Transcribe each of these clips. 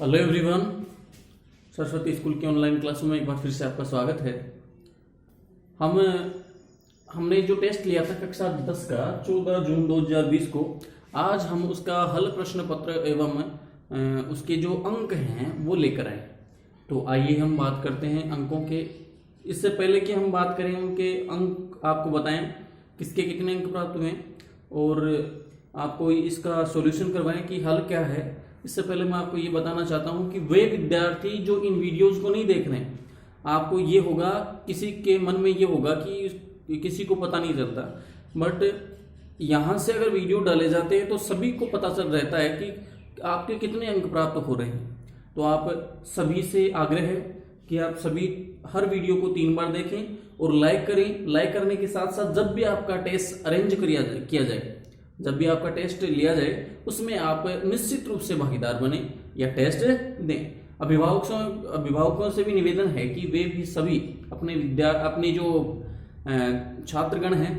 Hello everyone, Saraswati school की online क्लासों में एक बार फिर से आपका स्वागत है। हमने जो टेस्ट लिया था कक्षा 10 का 14 जून 2020 को, आज हम उसका हल प्रश्न पत्र एवं उसके जो अंक हैं वो लेकर आए। तो आइए हम बात करते हैं अंकों के। इससे पहले कि हम बात करें उनके अंक, आपको बताएं किसके कितने अंक प्राप्त हुए और आपको इसका सॉल्यूशन करवाएं कि हल क्या है। इससे पहले मैं आपको ये बताना चाहता हूं कि वे विद्यार्थी जो इन वीडियोस को नहीं देख रहे हैं, आपको ये होगा, किसी के मन में ये होगा कि किसी को पता नहीं चलता, बट यहाँ से अगर वीडियो डाले जाते हैं तो सभी को पता चल रहता है कि आपके कितने अंक प्राप्त हो रहे हैं। तो आप सभी से आग्रह है कि आप सभी हर वीडियो को 3 बार देखें और लाइक करें। लाइक करने के साथ साथ जब भी आपका टेस्ट अरेंज किया जाए, जब भी आपका टेस्ट लिया जाए, उसमें आप निश्चित रूप से भागीदार बने या टेस्ट दें। अभिभावकों से भी निवेदन है कि वे भी सभी अपने जो छात्रगण हैं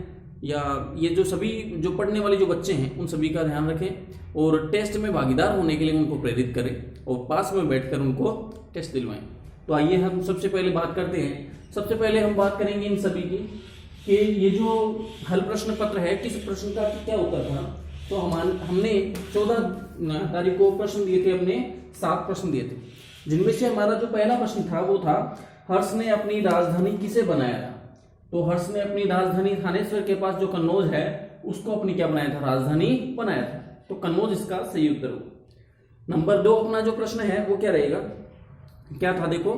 या ये जो सभी जो पढ़ने वाले जो बच्चे हैं उन सभी का ध्यान रखें और टेस्ट में भागीदार होने के लिए उनको प्रेरित करें और पास में बैठकर उनको टेस्ट दिलवाएं। तो आइए हम सबसे पहले बात करते हैं। सबसे पहले हम बात करेंगे इन सभी की कि ये जो हल प्रश्न पत्र है, किस प्रश्न का क्या उत्तर था। तो हमने 14 तारीख को प्रश्न दिए थे, हमने 7 प्रश्न दिए थे, जिनमें से हमारा जो पहला प्रश्न था वो था, हर्ष ने अपनी राजधानी किसे बनाया था। तो हर्ष ने अपनी राजधानी थानेश्वर के पास जो कन्नौज है उसको अपनी क्या बनाया था, राजधानी बनाया था। तो कन्नौज इसका सही उत्तर हो। नंबर 2 अपना जो प्रश्न है वो क्या रहेगा, क्या था, देखो,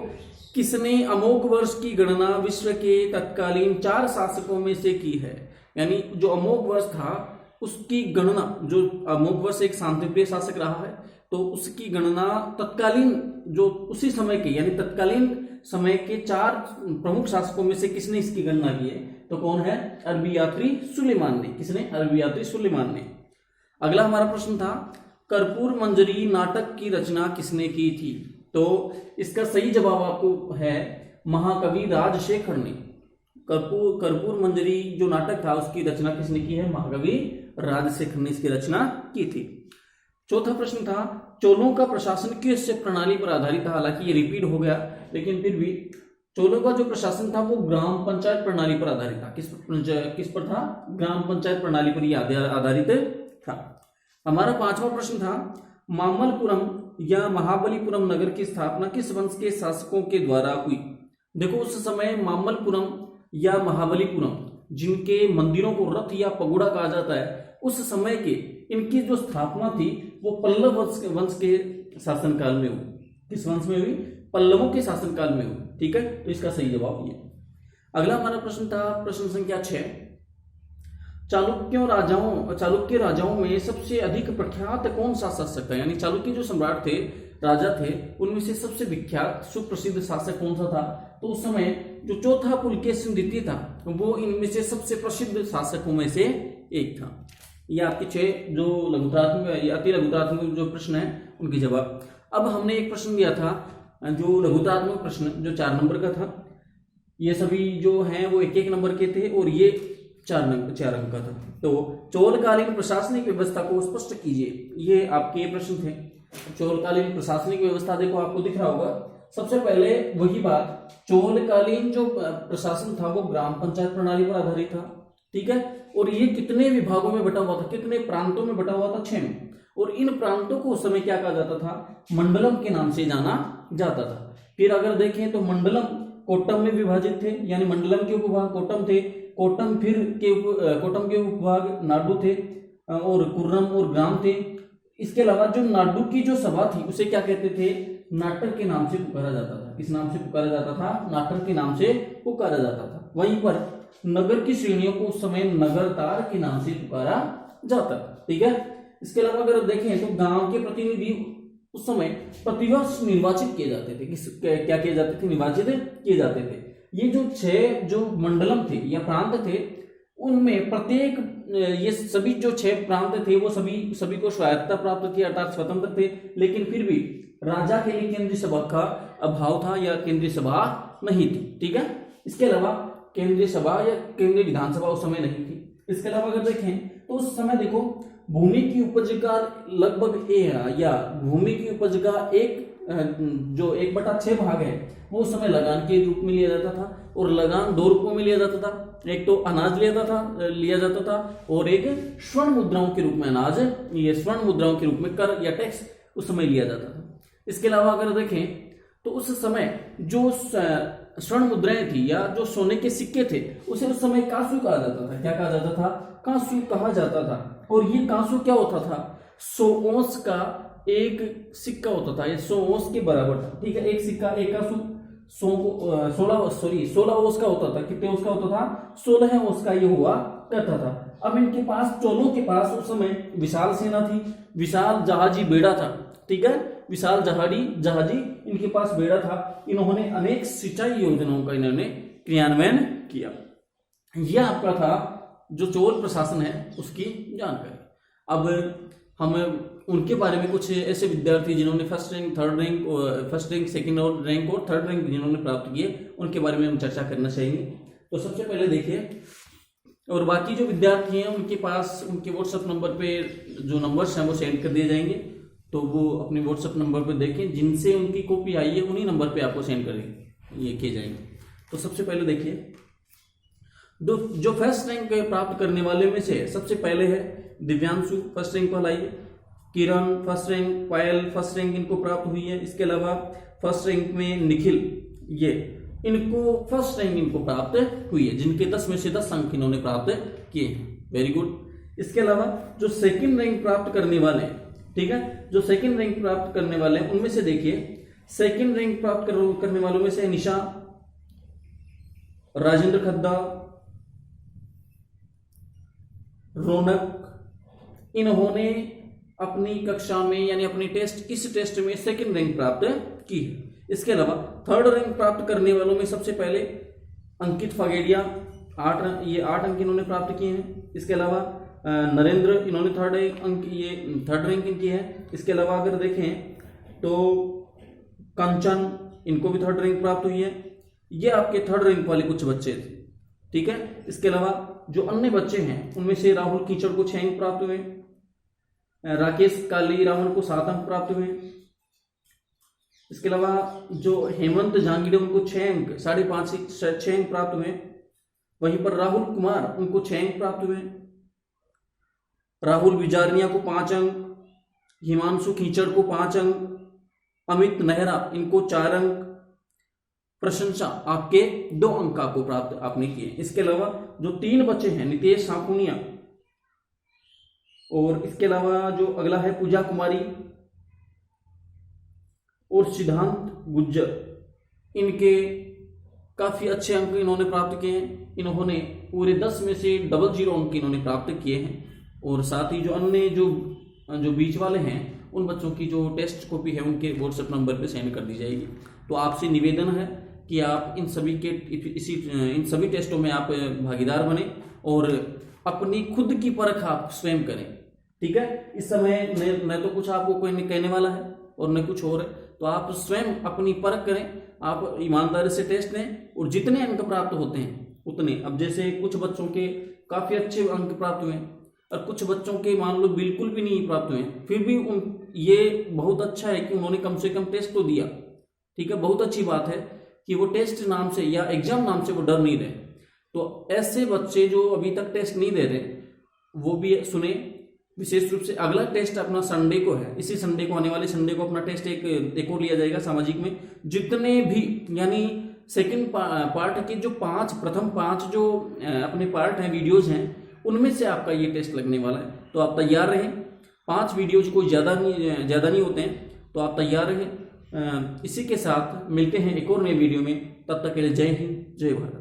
किसने अमोघ वर्ष की गणना विश्व के तत्कालीन 4 शासकों में से की है। यानी जो अमोघ वर्ष था उसकी गणना, जो अमोघ वर्ष एक शांतिप्रिय शासक रहा है, तो उसकी गणना तत्कालीन जो उसी समय के यानी तत्कालीन समय के 4 प्रमुख शासकों में से किसने इसकी गणना की है। तो कौन है, अरबी यात्री सुलेमान ने। किसने, अरबी यात्री सुलेमान ने। अगला हमारा प्रश्न था, कर्पूर मंजरी नाटक की रचना किसने की थी। तो इसका सही जवाब आपको है महाकवि राजशेखर ने। कर्पूर मंजरी जो नाटक था उसकी रचना किसने की है, महाकवि राजशेखर ने इसकी रचना की थी। चौथा प्रश्न था, चोलों का प्रशासन किस प्रणाली पर आधारित था। हालांकि ये रिपीट हो गया, लेकिन फिर भी चोलों का जो प्रशासन था वो ग्राम पंचायत प्रणाली पर आधारित था। किस पर था, ग्राम पंचायत प्रणाली पर यह आधारित था। हमारा 5वां प्रश्न था, मामल्लपुरम या महाबलीपुरम नगर की स्थापना किस वंश के शासकों के द्वारा हुई। देखो, उस समय मामल्लपुरम या महाबलीपुरम, जिनके मंदिरों को रथ या पगोड़ा कहा जाता है, उस समय के इनकी जो स्थापना थी वो पल्लव वंश के शासनकाल में हुई। किस वंश में हुई, पल्लवों के शासनकाल में हुई। ठीक है, तो इसका सही जवाब ये। अगला हमारा प्रश्न था प्रश्न संख्या 6, चालुक्य राजाओं में सबसे अधिक प्रख्यात कौन सा शासक था। यानी चालुक्य जो सम्राट थे, राजा थे, उनमें से सबसे विख्यात सुप्रसिद्ध शासक कौन सा था। तो उस समय जो चौथा पुलकेशिन द्वितीय था वो इनमें से सबसे प्रसिद्ध शासकों में से एक था। ये आपके 6 जो लघुतात्मक अति लघुतात्मक जो प्रश्न है उनके जवाब। अब हमने एक प्रश्न दिया था जो लघुतात्मक प्रश्न जो 4 नंबर का था। ये सभी जो हैं वो 1-1 नंबर के थे और ये 4 अंक का था। तो चोलकालीन प्रशासनिक व्यवस्था को स्पष्ट कीजिए, ये आपके प्रश्न थे। चोलकालीन प्रशासनिक व्यवस्था देखो आपको दिख रहा होगा। सबसे पहले वही बात, चोलकालीन जो प्रशासन था वो ग्राम पंचायत प्रणाली पर आधारित था। ठीक है, और ये कितने विभागों में बटा हुआ था, कितने प्रांतों में बटा हुआ था, 6 में। और इन प्रांतों को उस समय क्या कहा जाता था, मंडलम के नाम से जाना जाता था। फिर अगर देखें तो मंडलम कोट्टम में विभाजित थे, यानी मंडलम के उपविभाग कोट्टम थे। कोट्टम के उपविभाग नाडु थे और कुर्रम और ग्राम थे। इसके अलावा जो नाडु की जो सभा थी उसे क्या कहते थे, नाटर के नाम से पुकारा जाता था। किस नाम से पुकारा जाता था, नाटर के नाम से पुकारा जाता था। वहीं पर नगर की श्रेणियों को उस समय नगरतार के नाम से पुकारा जाता था। ठीक है, इसके अलावा अगर देखें तो गांव के प्रतिनिधि उस समय प्रतिवर्ष निर्वाचित किए जाते थे। क्या किए जाते थे, निर्वाचित किए जाते थे। ये जो 6 जो मंडलम थे या प्रांत थे, उनमें प्रत्येक ये सभी जो 6 प्रांत थे वो सभी को स्वायत्तता प्राप्त थी, अर्थात स्वतंत्र थे। लेकिन फिर भी राजा के लिए केंद्रीय सभा का अभाव था या केंद्रीय सभा नहीं थी। ठीक है, इसके अलावा केंद्रीय सभा या केंद्रीय विधानसभा उस समय नहीं थी। इसके अलावा अगर देखें तो उस समय देखो भूमि की उपज का लगभग या भूमि की उपज का जो 1/6 भाग है वो उस समय लगान के रूप में लिया जाता था, और लगान 2 रूपों में लिया जाता था। एक तो अनाज लिया जाता था और एक स्वर्ण मुद्राओं के रूप में अनाज, ये स्वर्ण मुद्राओं के रूप में कर या टैक्स उस समय लिया जाता था। इसके अलावा अगर देखें तो उस समय जो स्वर्ण मुद्राएं थी या जो सोने के सिक्के थे उसे उस समय कांसु कहा जाता था। क्या कहा जाता था? कांसु कहा जाता था। और ये कांसु क्या होता था? 100 औंस का एक सिक्का होता था, ये 100 औंस के बराबर था। ठीक है, एक सिक्का, एक कांसु 16 औंस का होता था। कितने औंस का होता था? 16 औंस का ये हुआ करता था। अब इनके पास, चोलों के पास उस समय विशाल सेना थी, विशाल जहाजी बेड़ा था। ठीक है, विशाल जहाजी इनके पास बेड़ा था। इन्होंने अनेक सिंचाई योजनाओं का इन्होंने क्रियान्वयन किया। यह आपका था जो चोल प्रशासन है उसकी जानकारी। अब हम उनके बारे में कुछ ऐसे विद्यार्थी जिन्होंने फर्स्ट रैंक, सेकंड रैंक और थर्ड रैंक जिन्होंने प्राप्त किए, उनके बारे में हम चर्चा करना चाहेंगे। तो सबसे पहले देखिए, और बाकी जो विद्यार्थी हैं उनके पास उनके व्हाट्सएप नंबर पे जो नंबर्स हैं वो सेंड कर दिए जाएंगे, तो वो अपने व्हाट्सएप नंबर पे देखें, जिनसे उनकी कॉपी आई है उन्हीं नंबर पे आपको सेंड करेंगे, ये किए जाएंगे। तो सबसे पहले देखिए, जो फर्स्ट रैंक प्राप्त करने वाले में से सबसे पहले है दिव्यांशु, फर्स्ट रैंक वाला ये, किरण फर्स्ट रैंक, पायल फर्स्ट रैंक इनको प्राप्त हुई है। इसके अलावा फर्स्ट रैंक में निखिल, ये इनको फर्स्ट रैंक इनको प्राप्त हुई है, जिनके 10 में से 10 अंक इन्होंने प्राप्त किए हैं। Very good. इसके अलावा जो सेकंड रैंक प्राप्त करने वाले हैं, ठीक है, जो सेकंड रैंक प्राप्त करने वाले हैं उनमें से देखिए, सेकंड रैंक प्राप्त करने वालों में से निशा, राजेंद्र खद्दा, रौनक, इन्होंने अपनी कक्षा में यानी अपनी इस टेस्ट में सेकंड रैंक प्राप्त की है। इसके अलावा थर्ड रैंक प्राप्त करने वालों में सबसे पहले अंकित फागेड़िया, 8 अंक इन्होंने प्राप्त किए हैं। इसके अलावा नरेंद्र, इन्होंने थर्ड रैंक इनकी है। इसके अलावा अगर देखें तो कंचन, इनको भी थर्ड रैंक प्राप्त हुई है। ये आपके थर्ड रैंक वाले कुछ बच्चे थे। ठीक है, इसके अलावा जो अन्य बच्चे हैं उनमें से राहुल कीचड़ को 6 अंक प्राप्त हुए, राकेश काली रावण को 7 अंक प्राप्त हुए। इसके अलावा जो हेमंत जहांगीर उनको 6 अंक, 6.5 अंक प्राप्त हुए। वहीं पर राहुल कुमार उनको 6 अंक प्राप्त हुए। राहुल बिजारनिया को 5 अंक, हिमांशु कीचड़ को 5 अंक, अमित नेहरा इनको 4 अंक। प्रशंसा आपके 2 अंक आपको प्राप्त आपने किए। इसके अलावा जो 3 बच्चे हैं, नितेश साकुनिया, और इसके अलावा जो अगला है पूजा कुमारी और सिद्धांत गुज्जर, इनके काफी अच्छे अंक इन्होंने प्राप्त किए हैं। इन्होंने पूरे 10 में से 00 अंक इन्होंने प्राप्त किए हैं। और साथ ही जो अन्य जो बीच वाले हैं उन बच्चों की जो टेस्ट कॉपी है उनके व्हाट्सएप नंबर पे सेंड कर दी जाएगी। तो आपसे निवेदन है कि आप इन सभी टेस्टों में आप भागीदार बने और अपनी खुद की परख आप स्वयं करें। ठीक है, इस समय न तो कुछ आपको कोई कहने वाला है और न कुछ और है, तो आप स्वयं अपनी परख करें, आप ईमानदारी से टेस्ट दें और जितने अंक प्राप्त होते हैं उतने। अब जैसे कुछ बच्चों के काफी अच्छे अंक प्राप्त हुए और कुछ बच्चों के मान लो बिल्कुल भी नहीं प्राप्त हुए, फिर भी ये बहुत अच्छा है कि उन्होंने कम से कम टेस्ट तो दिया। ठीक है, बहुत अच्छी बात है कि वो टेस्ट नाम से या एग्जाम नाम से वो डर नहीं रहे। तो ऐसे बच्चे जो अभी तक टेस्ट नहीं दे रहे वो भी सुने। विशेष रूप से अगला टेस्ट अपना संडे को है, इसी संडे को, आने वाले संडे को अपना टेस्ट एक और लिया जाएगा सामाजिक में। जितने भी यानी सेकंड पार्ट के जो प्रथम 5 जो अपने पार्ट हैं, वीडियोज हैं, उनमें से आपका ये टेस्ट लगने वाला है। तो आप तैयार रहें। 5 वीडियोज कोई ज़्यादा नहीं होते हैं, तो आप तैयार रहें। इसी के साथ मिलते हैं एक और नए वीडियो में। तब तक के लिए जय हिंद, जय भारत।